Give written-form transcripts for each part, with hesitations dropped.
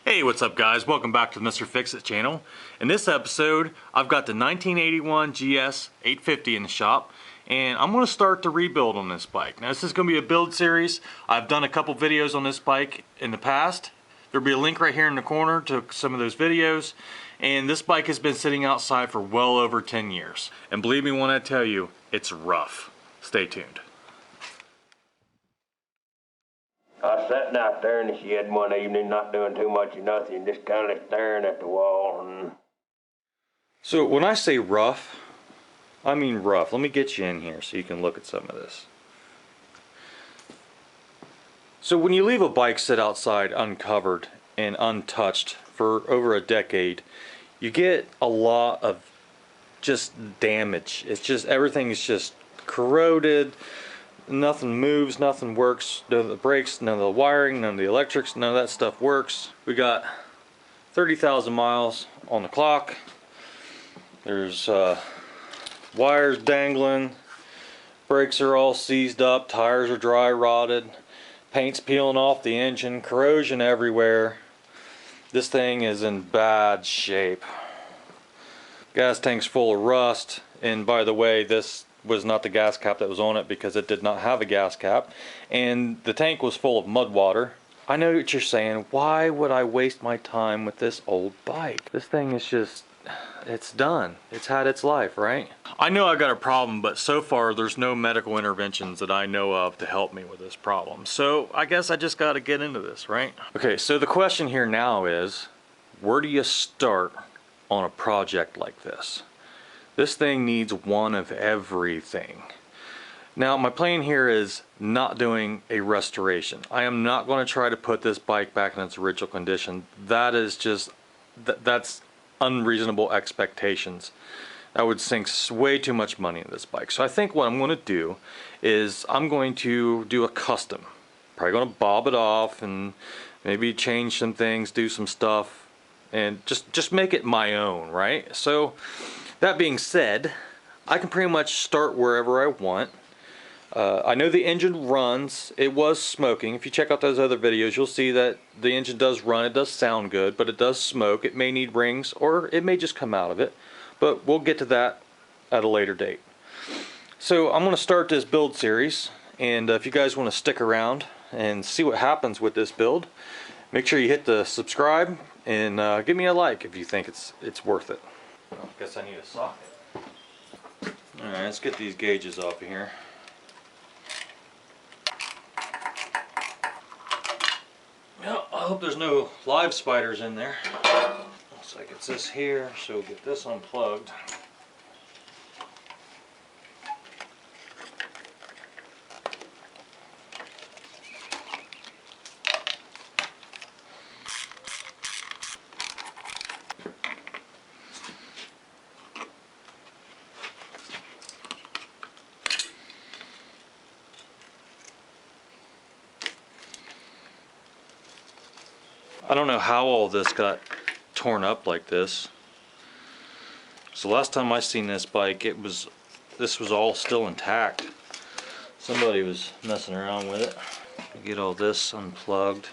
Hey, what's up guys? Welcome back to the Mr. Fix-It channel. In this episode, I've got the 1981 GS850 in the shop, and I'm going to start the rebuild on this bike. Now this is going to be a build series. I've done a couple videos on this bike in the past. There'll be a link right here in the corner to some of those videos. And this bike has been sitting outside for well over 10 years. And believe me when I tell you, it's rough. Stay tuned. I was sitting out there in the shed one evening, not doing too much of nothing, just kind of staring at the wall. And So when I say rough, I mean rough. Let me get you in here so you can look at some of this. So when you leave a bike sit outside uncovered and untouched for over a decade, you get a lot of just damage. It's just, everything is just corroded. Nothing moves, nothing works, none of the brakes, none of the wiring, none of the electrics, none of that stuff works. We got 30,000 miles on the clock. There's wires dangling, brakes are all seized up, tires are dry rotted, paint's peeling off the engine, corrosion everywhere. This thing is in bad shape. Gas tank's full of rust, and by the way, this was not the gas cap that was on it because it did not have a gas cap, and the tank was full of mud water. I know what you're saying, why would I waste my time with this old bike? This thing is just, it's done. It's had its life, right? I know I got a problem, but so far there's no medical interventions that I know of to help me with this problem. So I guess I just got to get into this, right? Okay, so the question here now is, where do you start on a project like this? This thing needs one of everything. Now my plan here is not doing a restoration. I am not going to try to put this bike back in its original condition. That is just, that's unreasonable expectations. That would sink way too much money in this bike. So I think what I'm going to do is I'm going to do a custom. Probably going to bob it off and maybe change some things, do some stuff, and just make it my own, right? So that being said, I can pretty much start wherever I want. I know the engine runs. It was smoking. If you check out those other videos, you'll see that the engine does run. It does sound good, but it does smoke. It may need rings, or it may just come out of it. But we'll get to that at a later date. So I'm going to start this build series, and if you guys want to stick around and see what happens with this build, make sure you hit the subscribe and give me a like if you think it's worth it. I guess I need a socket. Alright, let's get these gauges off of here. Well, I hope there's no live spiders in there. Looks like it's this here, so we'll get this unplugged. I don't know how all this got torn up like this. So last time I seen this bike, this was all still intact. Somebody was messing around with it. Get all this unplugged.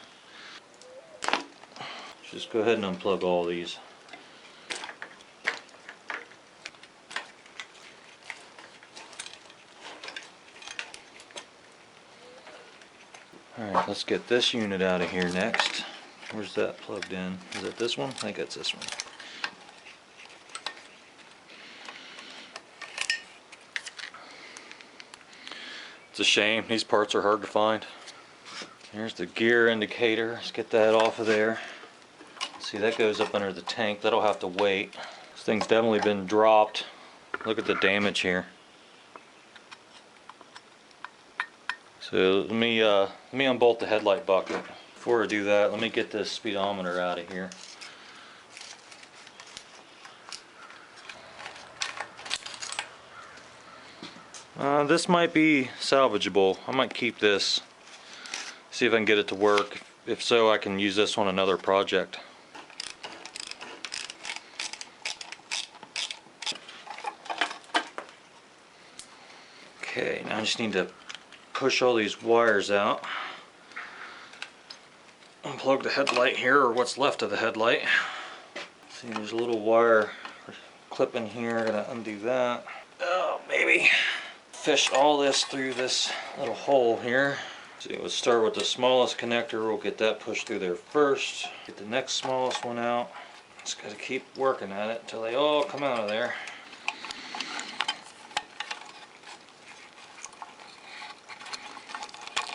Just go ahead and unplug all these. Alright, let's get this unit out of here next. Where's that plugged in? Is it this one? I think it's this one. It's a shame. These parts are hard to find. Here's the gear indicator. Let's get that off of there. See, that goes up under the tank. That'll have to wait. This thing's definitely been dropped. Look at the damage here. So let me unbolt the headlight bucket. Before I do that, let me get this speedometer out of here. This might be salvageable. I might keep this, see if I can get it to work. If so, I can use this on another project. Okay, now I just need to push all these wires out. unplug the headlight here, or what's left of the headlight. See, there's a little wire clip in here. Gonna undo that. Oh, maybe fish all this through this little hole here. So let's start with the smallest connector. We'll get that pushed through there first. Get the next smallest one out. Just gotta keep working at it until they all come out of there.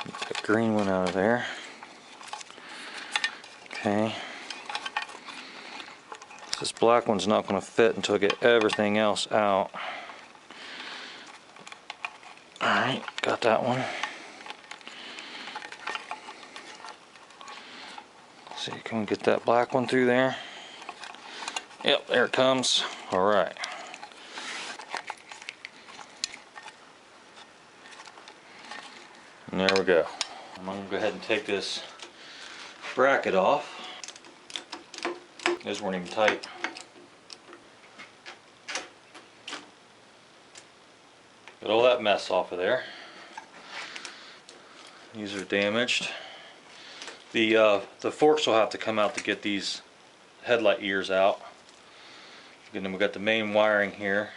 Get the green one out of there. Okay. This black one's not going to fit until I get everything else out. Alright, got that one. See, can we get that black one through there? Yep, there it comes. Alright. And there we go. I'm going to go ahead and take this bracket off. Those weren't even tight. Get all that mess off of there. These are damaged. The forks will have to come out to get these headlight ears out. And then we got the main wiring here,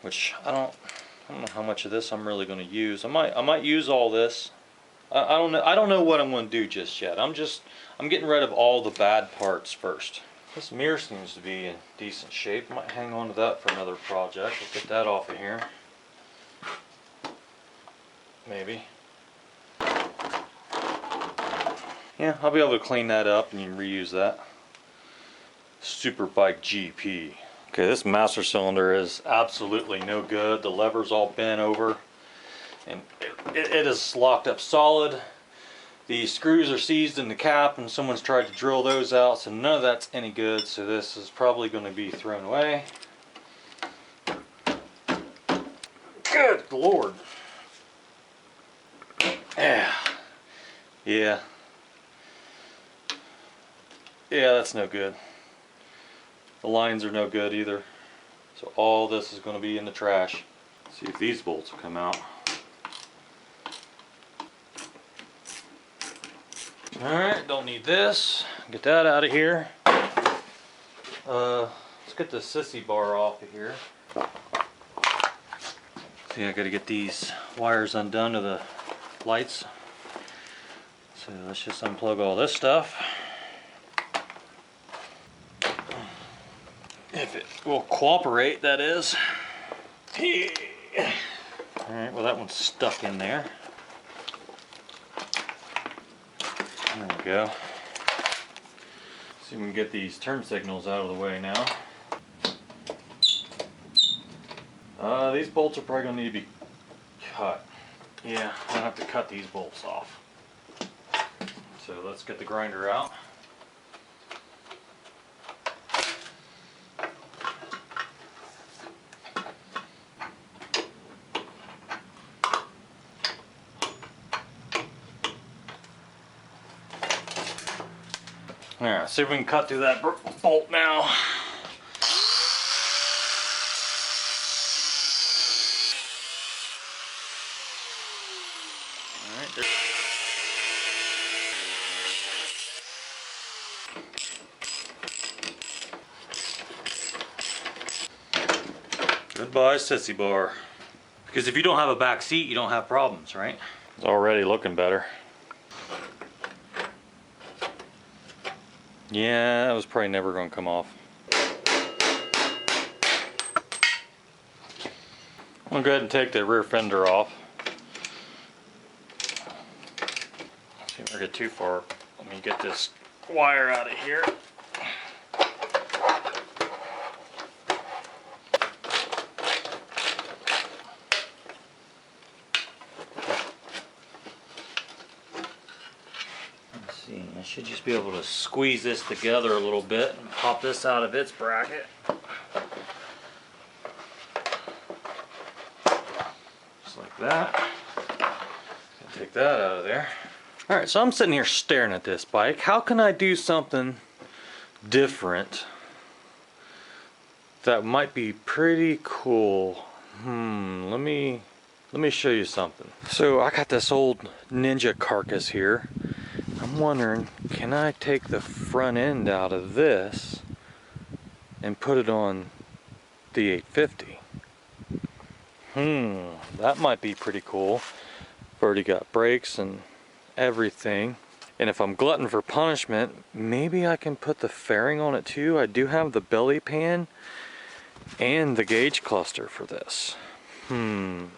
which I don't know how much of this I'm really going to use. I might use all this. I don't know what I'm going to do just yet. I'm getting rid of all the bad parts first. This mirror seems to be in decent shape. Might hang on to that for another project. We'll get that off of here. Maybe. Yeah, I'll be able to clean that up and you can reuse that. Superbike GP. Okay, this master cylinder is absolutely no good. The lever's all bent over and it is locked up solid. The screws are seized in the cap and someone's tried to drill those out, so none of that's any good. So this is probably going to be thrown away. Good Lord. Yeah. Yeah, that's no good. The lines are no good either. So all this is going to be in the trash. See if these bolts will come out. Alright, don't need this. Get that out of here. Let's get the sissy bar off of here. See, I gotta get these wires undone to the lights. So let's just unplug all this stuff. If it will cooperate, that is. Alright, well that one's stuck in there. There we go. See if we can get these turn signals out of the way now. These bolts are probably going to need to be cut. Yeah, I'll have to cut these bolts off. So let's get the grinder out. Alright, see if we can cut through that bolt now. Alright, there. Goodbye, sissy bar. Because if you don't have a back seat, you don't have problems, right? It's already looking better. Yeah, that was probably never going to come off. I'm going to go ahead and take the rear fender off. See if I get too far. Let me get this wire out of here. I should just be able to squeeze this together a little bit and pop this out of its bracket. Just like that. Take that out of there. Alright, so I'm sitting here staring at this bike. How can I do something different that might be pretty cool? Let me show you something. So I got this old Ninja carcass here. I'm I'm wondering, can I take the front end out of this and put it on the 850? That might be pretty cool. I've already got brakes and everything. And if I'm glutton for punishment, maybe I can put the fairing on it too. I do have the belly pan and the gauge cluster for this. I'm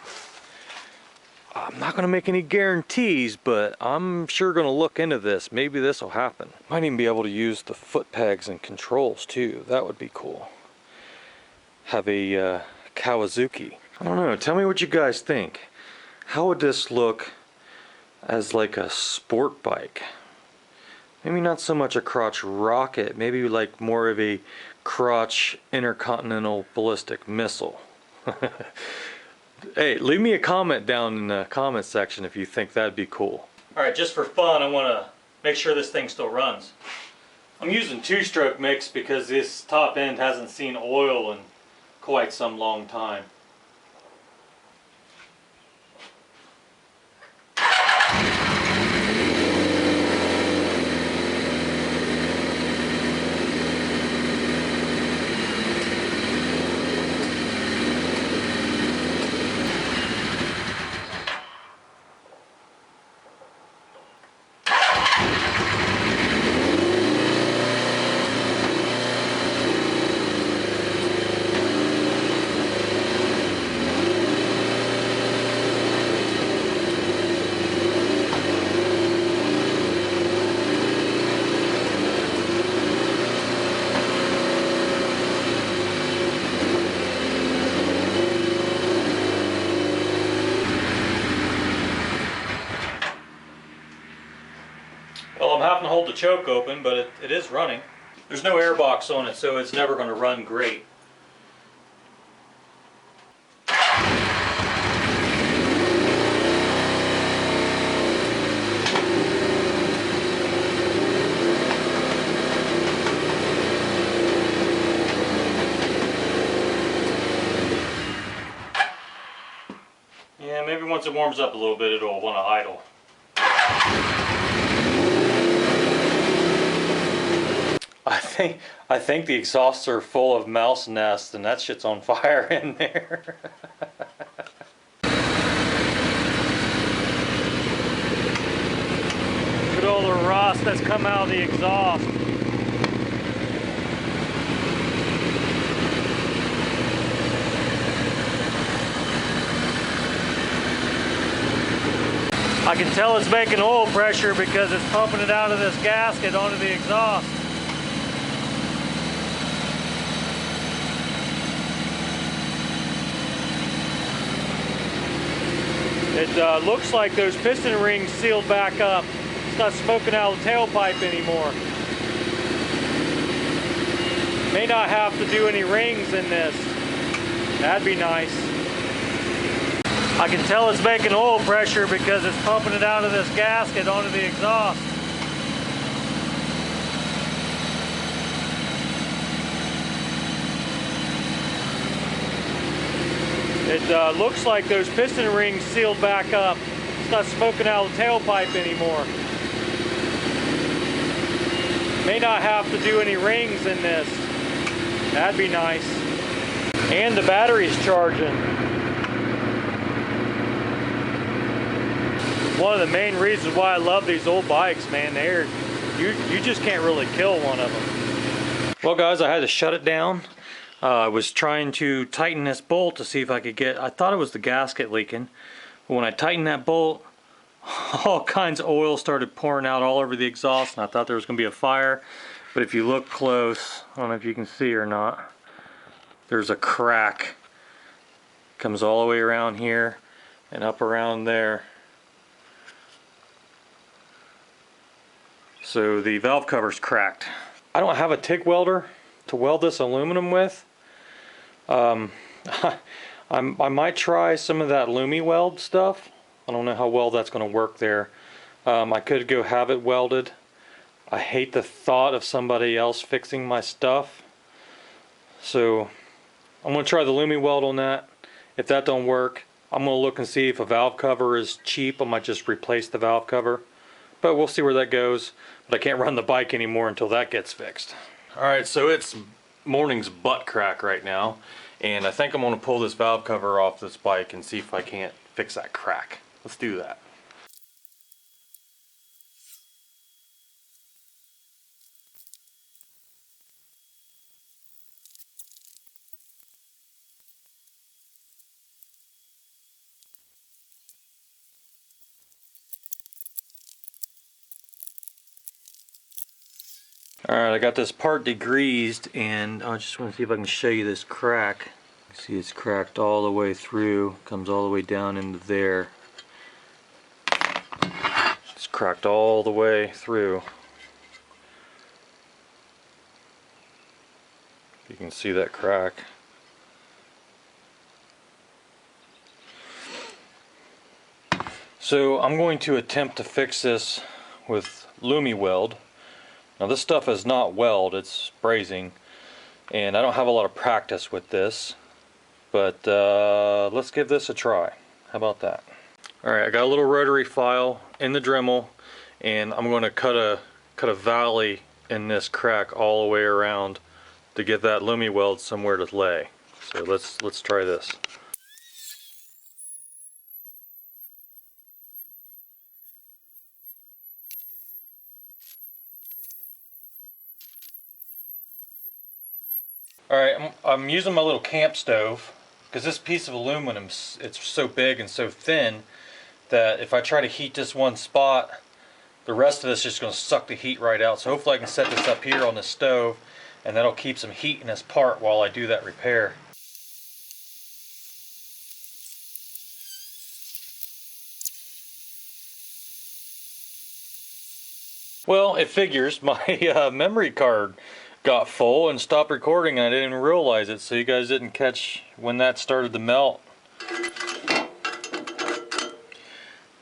not gonna make any guarantees, but I'm sure gonna look into this. Maybe this will happen. Might even be able to use the foot pegs and controls too. That would be cool. Have a Kawasaki. I don't know, tell me what you guys think. How would this look as like a sport bike? Maybe not so much a crotch rocket, maybe like more of a crotch intercontinental ballistic missile. Hey, leave me a comment down in the comment section if you think that'd be cool. Alright, just for fun, I want to make sure this thing still runs. I'm using 2-stroke mix because this top end hasn't seen oil in quite some long time. Well, I'm having to hold the choke open, but it is running. There's no air box on it, so it's never going to run great. Yeah, maybe once it warms up a little bit, it'll want to idle. I think the exhausts are full of mouse nests and that shit's on fire in there. Look at all the rust that's come out of the exhaust. I can tell it's making oil pressure because it's pumping it out of this gasket onto the exhaust. It looks like those piston rings sealed back up. It's not smoking out of the tailpipe anymore. May not have to do any rings in this. That'd be nice. I can tell it's making oil pressure because it's pumping it out of this gasket onto the exhaust. It looks like those piston rings sealed back up. It's not smoking out of the tailpipe anymore. May not have to do any rings in this. That'd be nice. And the battery's charging. One of the main reasons why I love these old bikes, man, you just can't really kill one of them. Well guys, I had to shut it down. I was trying to tighten this bolt to see if I could get, I thought it was the gasket leaking, but when I tightened that bolt, all kinds of oil started pouring out all over the exhaust, and I thought there was going to be a fire. But if you look close, I don't know if you can see or not, there's a crack. Comes all the way around here and up around there. So the valve cover's cracked. I don't have a TIG welder to weld this aluminum with. I might try some of that Lumi weld stuff. I don't know how well that's going to work there. I could go have it welded. I hate the thought of somebody else fixing my stuff. So I'm going to try the Lumi weld on that. If that don't work, I'm going to look and see if a valve cover is cheap. I might just replace the valve cover. But we'll see where that goes. But I can't run the bike anymore until that gets fixed. Alright, so it's morning's butt crack right now. And I think I'm going to pull this valve cover off this bike and see if I can't fix that crack. Let's do that. Alright, I got this part degreased, and I just want to see if I can show you this crack. See, it's cracked all the way through, comes all the way down into there. It's cracked all the way through. You can see that crack. So I'm going to attempt to fix this with Lumi-Weld. Now this stuff is not weld, it's brazing, and I don't have a lot of practice with this, but let's give this a try. How about that? Alright, I got a little rotary file in the Dremel, and I'm going to cut a valley in this crack all the way around to get that Lumi-Weld somewhere to lay. So let's try this. Alright, I'm using my little camp stove because this piece of aluminum, it's so big and so thin that if I try to heat this one spot, the rest of this is just going to suck the heat right out. So hopefully I can set this up here on the stove, and that'll keep some heat in this part while I do that repair. Well, it figures. My memory card got full and stopped recording, and I didn't even realize it, so you guys didn't catch when that started to melt.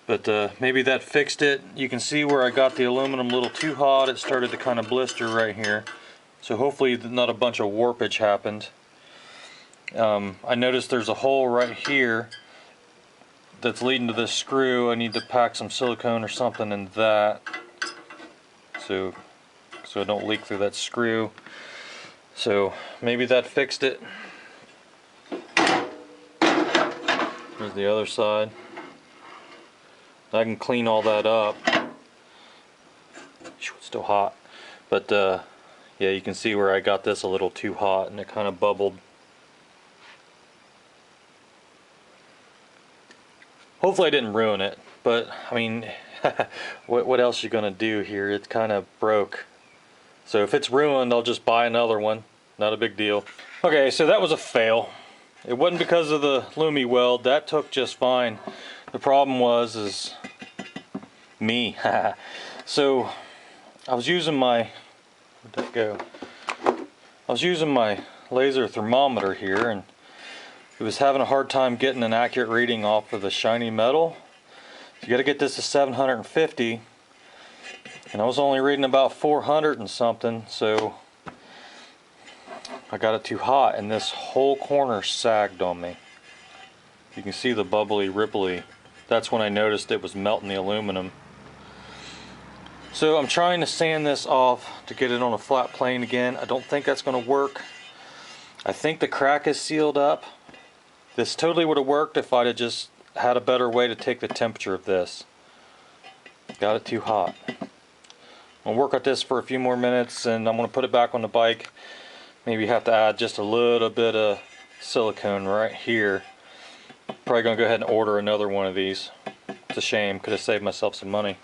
But maybe that fixed it. You can see where I got the aluminum a little too hot. It started to kind of blister right here. So hopefully not a bunch of warpage happened. I noticed there's a hole right here that's leading to this screw. I need to pack some silicone or something in that, so I don't leak through that screw. So maybe that fixed it. Here's the other side. I can clean all that up. It's still hot, but yeah, you can see where I got this a little too hot and it kind of bubbled. Hopefully I didn't ruin it, but I mean, what else you gonna do here? It's kind of broke. So if it's ruined, I'll just buy another one. Not a big deal. Okay, so that was a fail. It wasn't because of the Lumi-Weld. That took just fine. The problem is me. So I was using my, where'd that go? I was using my laser thermometer here, and it was having a hard time getting an accurate reading off of the shiny metal. So you got to get this to 750, and I was only reading about 400 and something, so I got it too hot, and this whole corner sagged on me. You can see the bubbly, ripply. That's when I noticed it was melting the aluminum. So I'm trying to sand this off to get it on a flat plane again. I don't think that's going to work. I think the crack is sealed up. This totally would have worked if I'd have just had a better way to take the temperature of this. Got it too hot. I'm going to work at this for a few more minutes, and I'm going to put it back on the bike. Maybe have to add just a little bit of silicone right here. Probably going to go ahead and order another one of these. It's a shame, could have saved myself some money.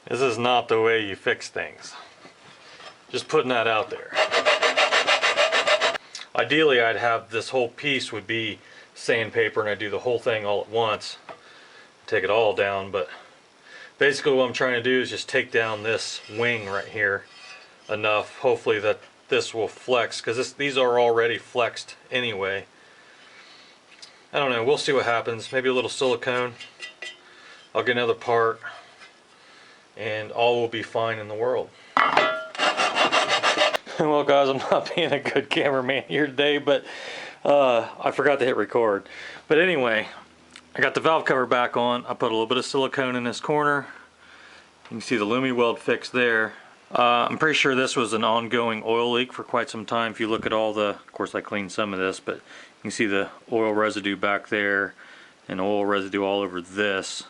This is not the way you fix things. Just putting that out there. Ideally, I'd have this whole piece would be sandpaper, and I'd do the whole thing all at once. Take it all down, but basically what I'm trying to do is just take down this wing right here enough, hopefully that this will flex, because these are already flexed anyway. I don't know, we'll see what happens. Maybe a little silicone. I'll get another part, and all will be fine in the world. Well guys, I'm not being a good cameraman here today, but I forgot to hit record. But anyway, I got the valve cover back on. I put a little bit of silicone in this corner. You can see the Lumi weld fixed there. I'm pretty sure this was an ongoing oil leak for quite some time. If you look at all the, of course I cleaned some of this, but you can see the oil residue back there and oil residue all over this.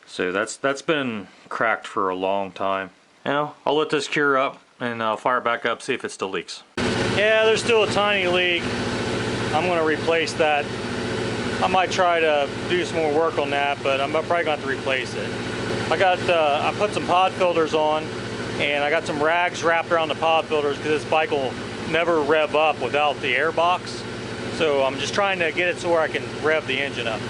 So that's been cracked for a long time. Now I'll let this cure up and I'll fire it back up, see if it still leaks. Yeah, there's still a tiny leak. I'm going to replace that. I might try to do some more work on that, but I'm probably going to have to replace it. I put some pod filters on, and I got some rags wrapped around the pod filters because this bike will never rev up without the air box. So I'm just trying to get it so where I can rev the engine up.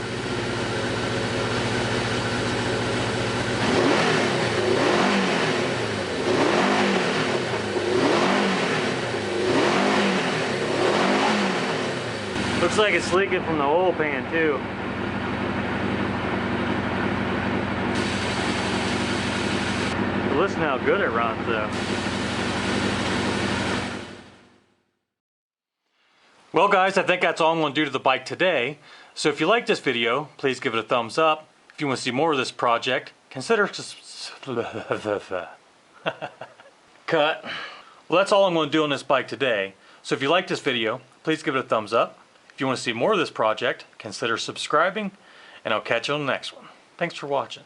Looks like it's leaking from the oil pan too. Listen how good it runs though. Well guys, I think that's all I'm going to do to the bike today. So if you like this video, please give it a thumbs up. If you want to see more of this project, consider cut. Well, that's all I'm going to do on this bike today. So if you like this video, please give it a thumbs up. If you want to see more of this project, consider subscribing, and I'll catch you on the next one. Thanks for watching.